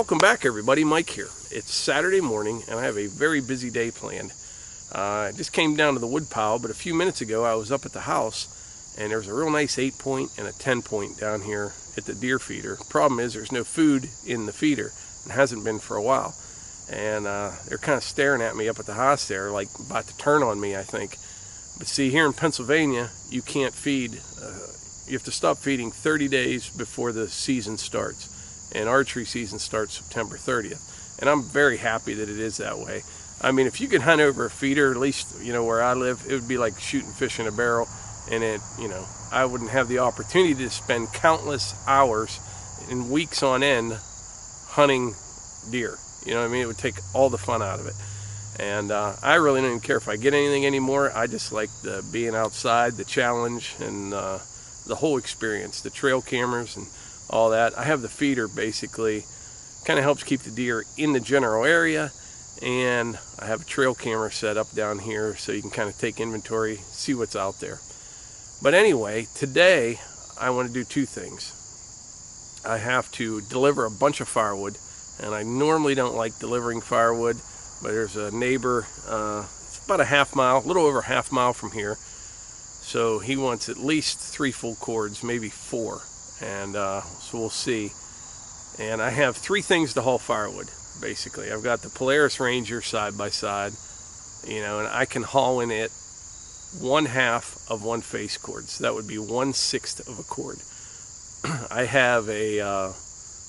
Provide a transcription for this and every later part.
Welcome back, everybody. Mike here. It's Saturday morning and I have a very busy day planned. I just came down to the wood pile, but a few minutes ago I was up at the house and there's a real nice 8-point and a 10-point down here at the deer feeder. Problem is there's no food in the feeder and hasn't been for a while. And they're kind of staring at me up at the house there, like about to turn on me, I think. But see, here in Pennsylvania, you can't feed. You have to stop feeding 30 days before the season starts. And archery season starts September 30th. And I'm very happy that it is that way. I mean, if you could hunt over a feeder, at least, you know, where I live, it would be like shooting fish in a barrel. And it, you know, I wouldn't have the opportunity to spend countless hours and weeks on end hunting deer. You know what I mean? It would take all the fun out of it. And I really don't even care if I get anything anymore. I just like the being outside, the challenge, and the whole experience, the trail cameras and all that. I have the feeder basically, kind of helps keep the deer in the general area, and I have a trail camera set up down here so you can kind of take inventory, see what's out there. But anyway, today I want to do two things. I have to deliver a bunch of firewood, and I normally don't like delivering firewood, but there's a neighbor, it's about a half mile, a little over a half mile from here, so he wants at least 3 full cords, maybe 4. And so we'll see. And I have 3 things to haul firewood, basically. I've got the Polaris Ranger side by side, you know, and I can haul in it 1/2 of 1 face cord, so that would be 1/6 of a cord. I have a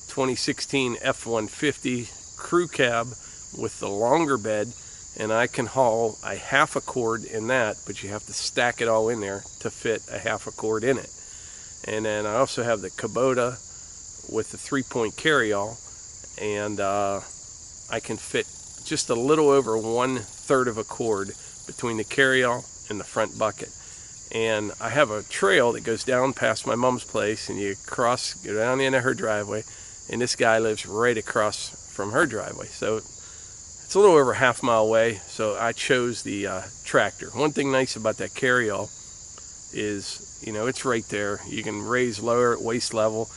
2016 F-150 crew cab with the longer bed, and I can haul a 1/2 a cord in that, but you have to stack it all in there to fit a 1/2 a cord in it. And then I also have the Kubota with the 3-point carry-all, and I can fit just a little over 1/3 of a cord between the carry-all and the front bucket. And I have a trail that goes down past my mom's place, and you go down into her driveway, and this guy lives right across from her driveway. So it's a little over a half mile away, so I chose the tractor. One thing nice about that carry-all is, you know, it's right there. You can raise, lower at waist level,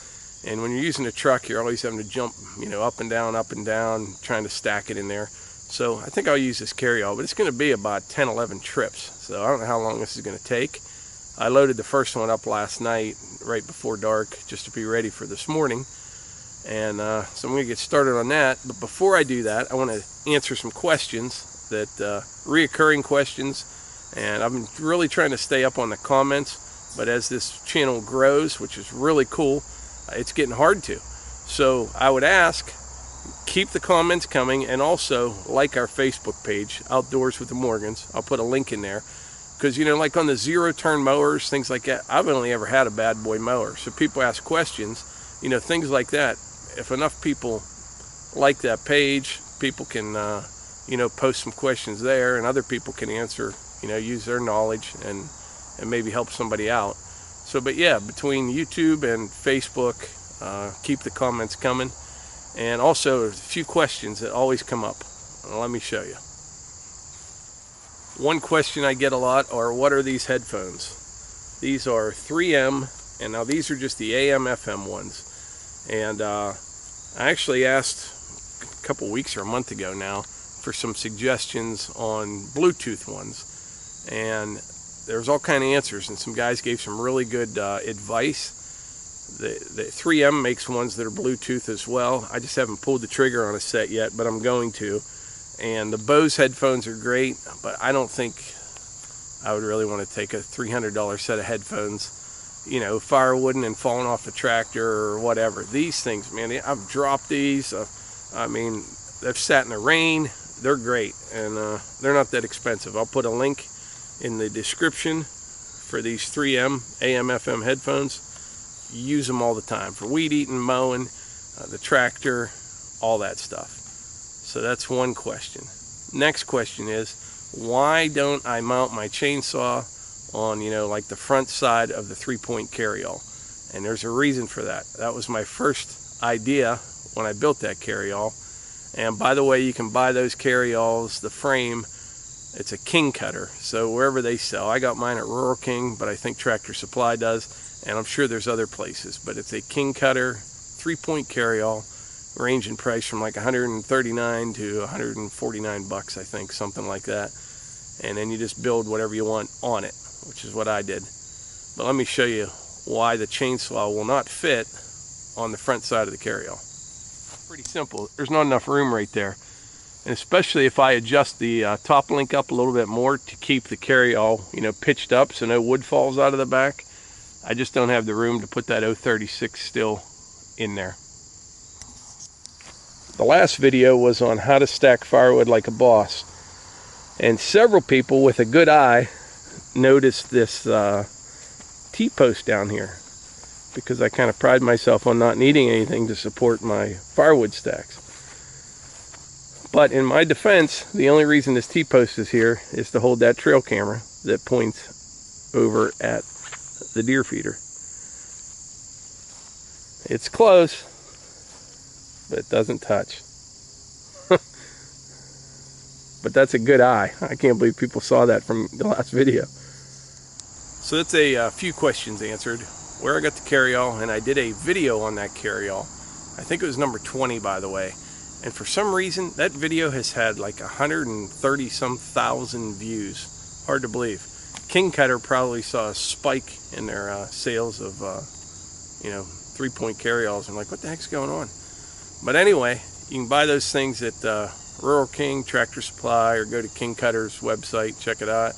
and when you're using a truck, you're always having to jump, you know, up and down, trying to stack it in there. So I think I'll use this carry-all, but it's going to be about 10-11 trips, so I don't know how long this is going to take. I loaded the first one up last night right before dark just to be ready for this morning, and so I'm going to get started on that. But before I do that, I want to answer some questions, that reoccurring questions. And I've been really trying to stay up on the comments, but as this channel grows, which is really cool, it's getting hard to. So I would ask, keep the comments coming, and also like our Facebook page, Outdoors with the Morgans. I'll put a link in there, because, you know, like on the 0-turn mowers, things like that, I've only ever had a bad boy mower. So people ask questions, you know, things like that. If enough people like that page, people can, you know, post some questions there, and other people can answer, you know, use their knowledge and maybe help somebody out. So, but yeah, between YouTube and Facebook, keep the comments coming. And also, a few questions that always come up. Let me show you. One question I get a lot are, what are these headphones? These are 3M, and now these are just the AM/FM ones. And I actually asked a couple weeks or a month ago now for some suggestions on Bluetooth ones. And there's all kind of answers, and some guys gave some really good advice. The 3M makes ones that are Bluetooth as well. I just haven't pulled the trigger on a set yet, but I'm going to. And the Bose headphones are great, but I don't think I would really want to take a $300 set of headphones, you know, firewooding and falling off the tractor or whatever. These things, man, I've dropped these. I mean, they've sat in the rain. They're great, and they're not that expensive. I'll put a link in the description for these 3M AM/FM headphones. Use them all the time for weed eating, mowing, the tractor, all that stuff. So that's one question. Next question is, why don't I mount my chainsaw on, you know, like the front side of the 3-point carry-all? And there's a reason for that. That was my first idea when I built that carry-all. And by the way, you can buy those carry-alls, the frame, it's a King cutter, so wherever they sell. I got mine at Rural King, but I think Tractor Supply does, and I'm sure there's other places. But it's a King cutter, 3-point carry-all, range in price from like 139 to 149 bucks, I think, something like that. And then you just build whatever you want on it, which is what I did. But let me show you why the chainsaw will not fit on the front side of the carryall. Pretty simple. There's not enough room right there. And especially if I adjust the top link up a little bit more to keep the carryall, pitched up so no wood falls out of the back, I just don't have the room to put that 036 still in there. The last video was on how to stack firewood like a boss. And several people with a good eye noticed this T-post down here, because I kind of pride myself on not needing anything to support my firewood stacks. But in my defense, the only reason this T-post is here is to hold that trail camera that points over at the deer feeder. It's close, but it doesn't touch. But that's a good eye. I can't believe people saw that from the last video. So that's a few questions answered. Where I got the carryall, and I did a video on that carryall. I think it was number 20, by the way. And for some reason, that video has had like 130 some thousand views. Hard to believe. King Cutter probably saw a spike in their sales of 3-point carryalls. I'm like, what the heck's going on? But anyway, you can buy those things at Rural King, Tractor Supply, or go to King Cutter's website, check it out.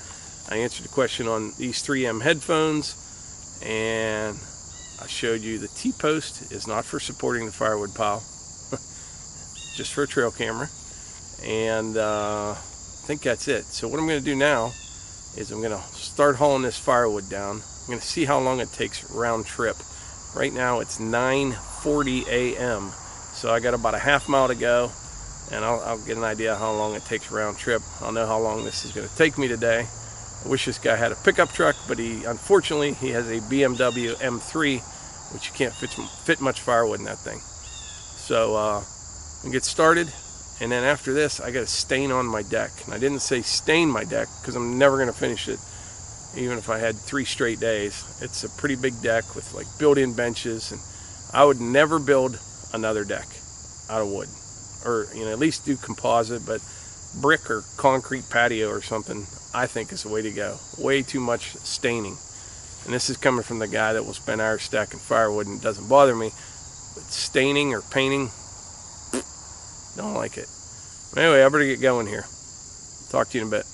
I answered the question on these 3M headphones, and I showed you the T-post is not for supporting the firewood pile, just for a trail camera. And I think that's it. So what I'm going to do now is I'm going to start hauling this firewood down. I'm going to see how long it takes round trip. Right now it's 9:40 a.m. So I got about a half mile to go, and I'll get an idea how long it takes round trip. I'll know how long this is going to take me today. I wish this guy had a pickup truck, but unfortunately he has a BMW M3, which you can't fit much firewood in that thing. So I'll get started, and then after this I got to stain on my deck. And I didn't say stain my deck because I'm never going to finish it, even if I had 3 straight days. It's a pretty big deck with like built-in benches, and I would never build another deck out of wood, or at least do composite, but brick or concrete patio or something, I think is the way to go. Way too much staining. And this is coming from the guy that will spend hours stacking firewood, and it doesn't bother me. But staining or painting, don't like it. Anyway, I better get going here. Talk to you in a bit.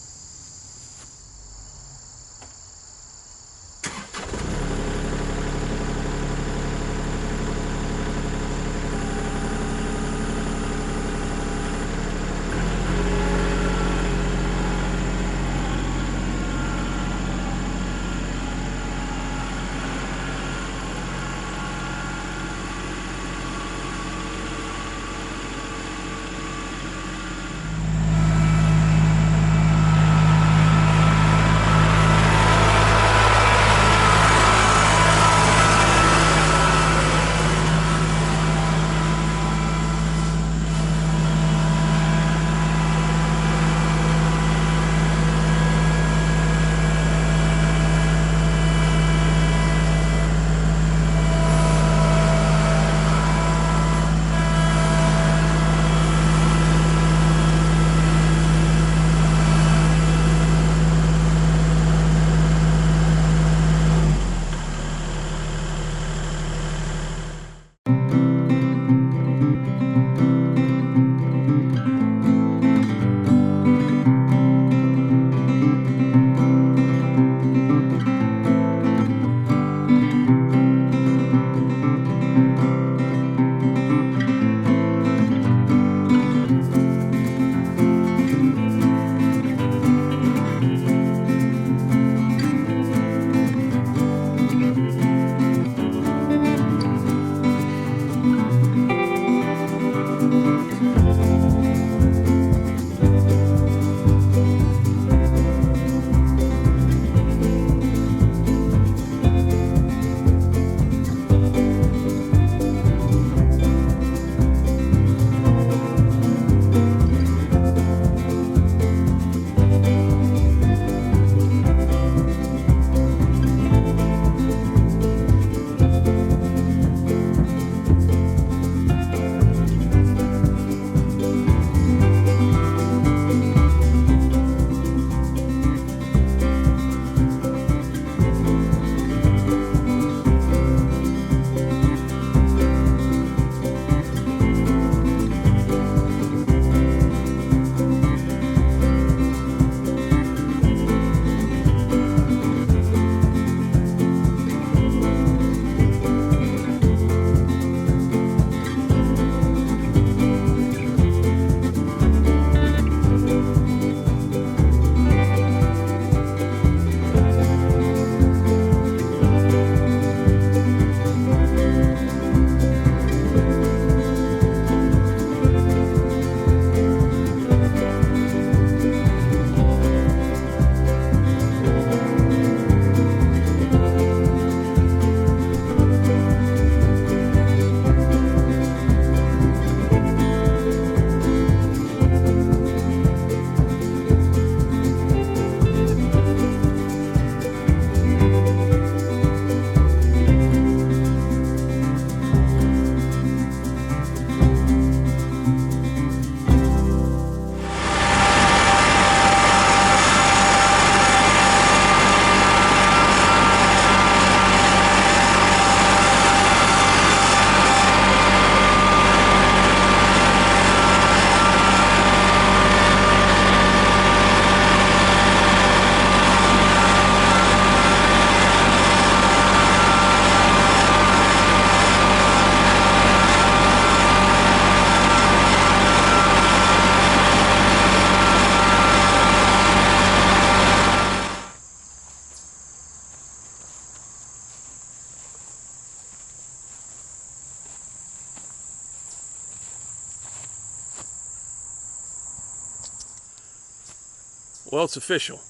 Well, it's official.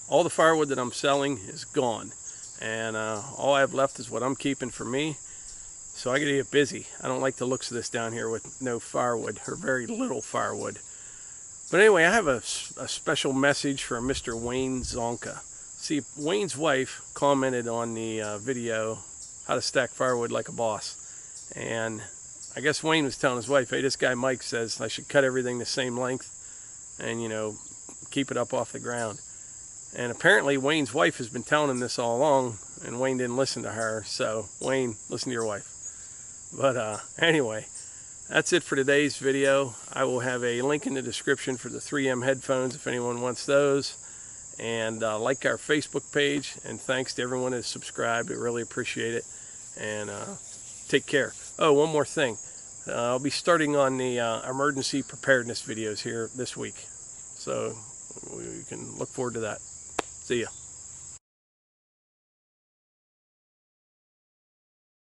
All the firewood that I'm selling is gone, and all I have left is what I'm keeping for me. So I gotta get busy. I don't like the looks of this down here with no firewood, or very little firewood. But anyway, I have a special message for Mr. Wayne Zonka. See, Wayne's wife commented on the video, how to stack firewood like a boss. And I guess Wayne was telling his wife, hey, this guy Mike says I should cut everything the same length and, you know, keep it up off the ground. And apparently Wayne's wife has been telling him this all along, and Wayne didn't listen to her. So Wayne, listen to your wife. But anyway, that's it for today's video. I will have a link in the description for the 3M headphones if anyone wants those. And like our Facebook page. And thanks to everyone who's subscribed. I really appreciate it. And take care. Oh, one more thing. I'll be starting on the emergency preparedness videos here this week. So you can look forward to that. See ya.